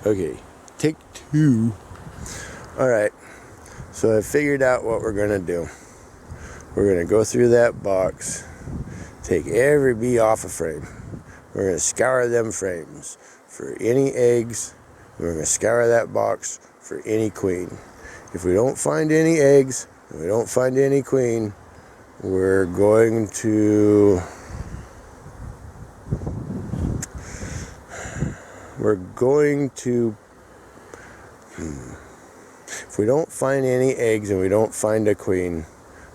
Okay, take two. Alright, so I figured out what we're gonna do. We're gonna go through that box, take every bee off a frame. We're gonna scour them frames for any eggs. We're gonna scour that box for any queen. If we don't find any eggs, and we don't find any queen, we're going to if we don't find any eggs and we don't find a queen,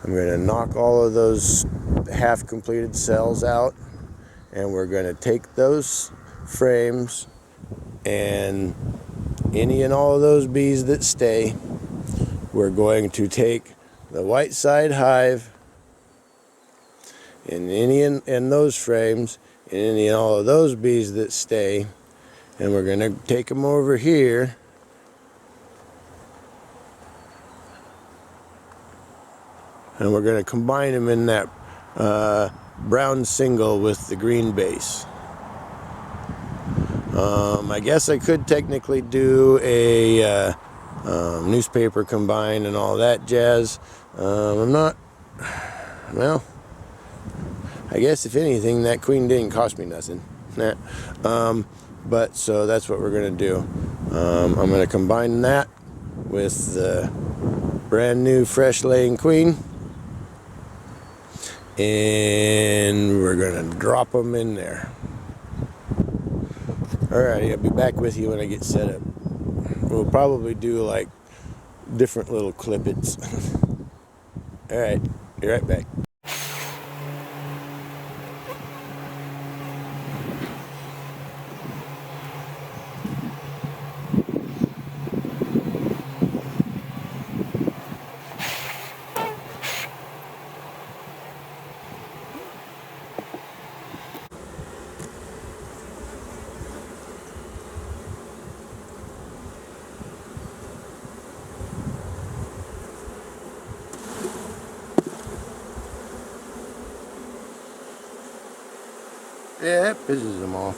I'm going to knock all of those half completed cells out, and we're going to take those frames and any and all of those bees that stay, we're going to take the white side hive and any and those frames and any and all of those bees that stay, and we're going to take them over here and we're going to combine them in that brown single with the green base. I guess I could technically do a newspaper combine and all that jazz. I'm not, well, I guess if anything, that queen didn't cost me nothing. But so that's what we're going to do. I'm going to combine that with the brand new fresh laying queen, and we're going to drop them in there. Alrighty, I'll be back with you when I get set up. We'll probably do like different little clippets. Alright, be right back. Yeah, that pisses them off.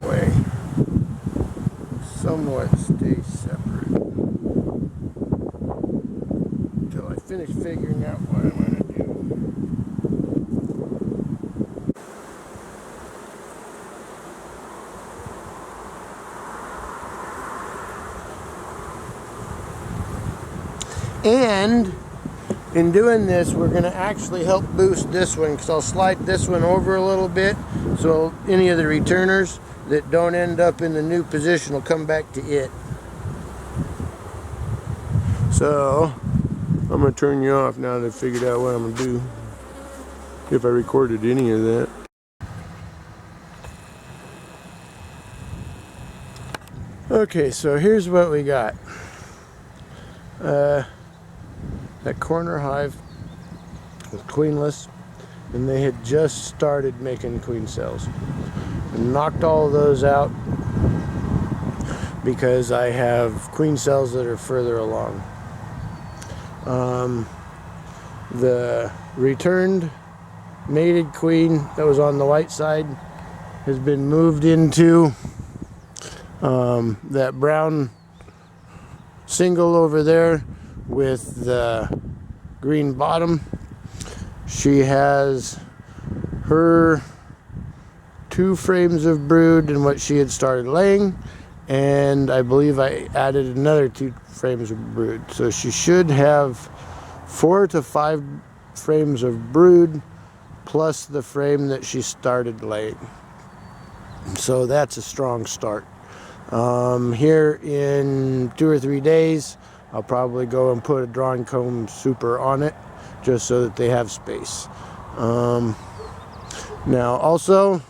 Way somewhat stay separate until I finish figuring out what I'm going to do. And in doing this, we're going to actually help boost this one, because I'll slide this one over a little bit so any of the returners that don't end up in the new position will come back to it. So I'm going to turn you off now that I've figured out what I'm going to do, if I recorded any of that. Okay, so here's what we got. That corner hive was queenless, and they had just started making queen cells. And knocked all of those out because I have queen cells that are further along. The returned mated queen that was on the white side has been moved into that brown single over there with the green bottom. She has her 2 frames of brood in what she had started laying, and I believe I added another 2 frames of brood, so she should have 4 to 5 frames of brood plus the frame that she started laying. So that's a strong start. Here in 2 or 3 days I'll probably go and put a drawn comb super on it just so that they have space. Now also,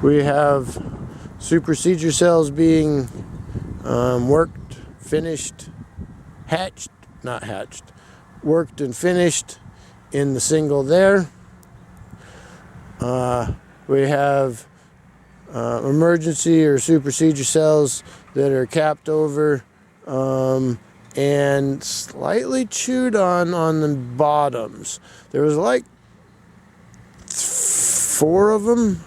we have supersedure cells being worked, finished, worked and finished in the single there. We have emergency or supersedure cells that are capped over and slightly chewed on the bottoms. There was like 4 of them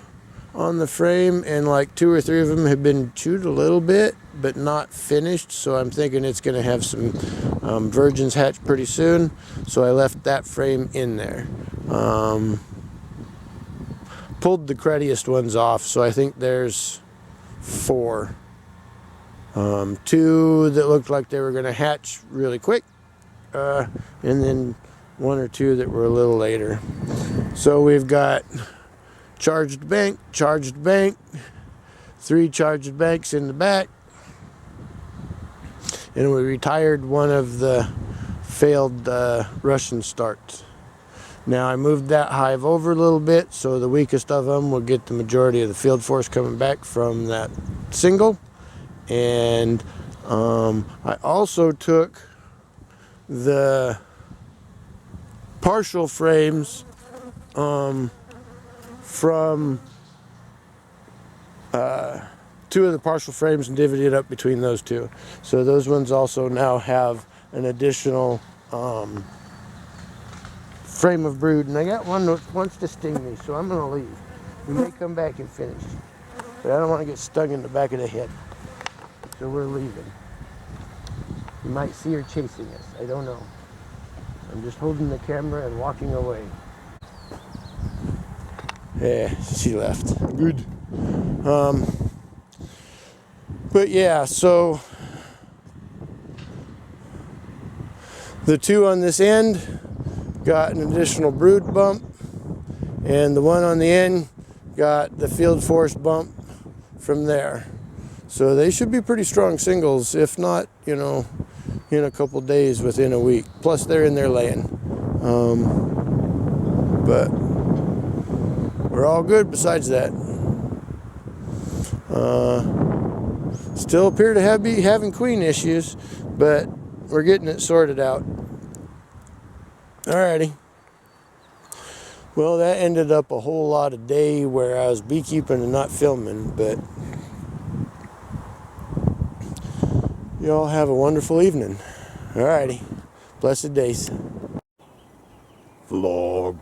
on the frame, and like 2 or 3 of them have been chewed a little bit but not finished, so I'm thinking it's going to have some virgins hatch pretty soon, so I left that frame in there. Pulled the cruddiest ones off, so I think there's 4. 2 that looked like they were going to hatch really quick, and then 1 or 2 that were a little later. So we've got charged bank, 3 charged banks in the back, and we retired one of the failed Russian starts. Now I moved that hive over a little bit so the weakest of them will get the majority of the field force coming back from that single. And I also took the partial frames from 2 of the partial frames and divvied it up between those 2. So those ones also now have an additional frame of brood, and I got one that wants to sting me, so I'm going to leave. We may come back and finish, but I don't want to get stung in the back of the head, so we're leaving. You might see her chasing us, I don't know. I'm just holding the camera and walking away. Yeah, she left. Good. But yeah, so the 2 on this end got an additional brood bump, and the one on the end got the field force bump from there. So they should be pretty strong singles, if not, you know, in a couple days, within a week. Plus they're in there laying. But we're all good besides that. Still appear to be having queen issues, but we're getting it sorted out. Alrighty. Well, that ended up a whole lot of day where I was beekeeping and not filming, but y'all have a wonderful evening. Alrighty. Blessed days. Vlog.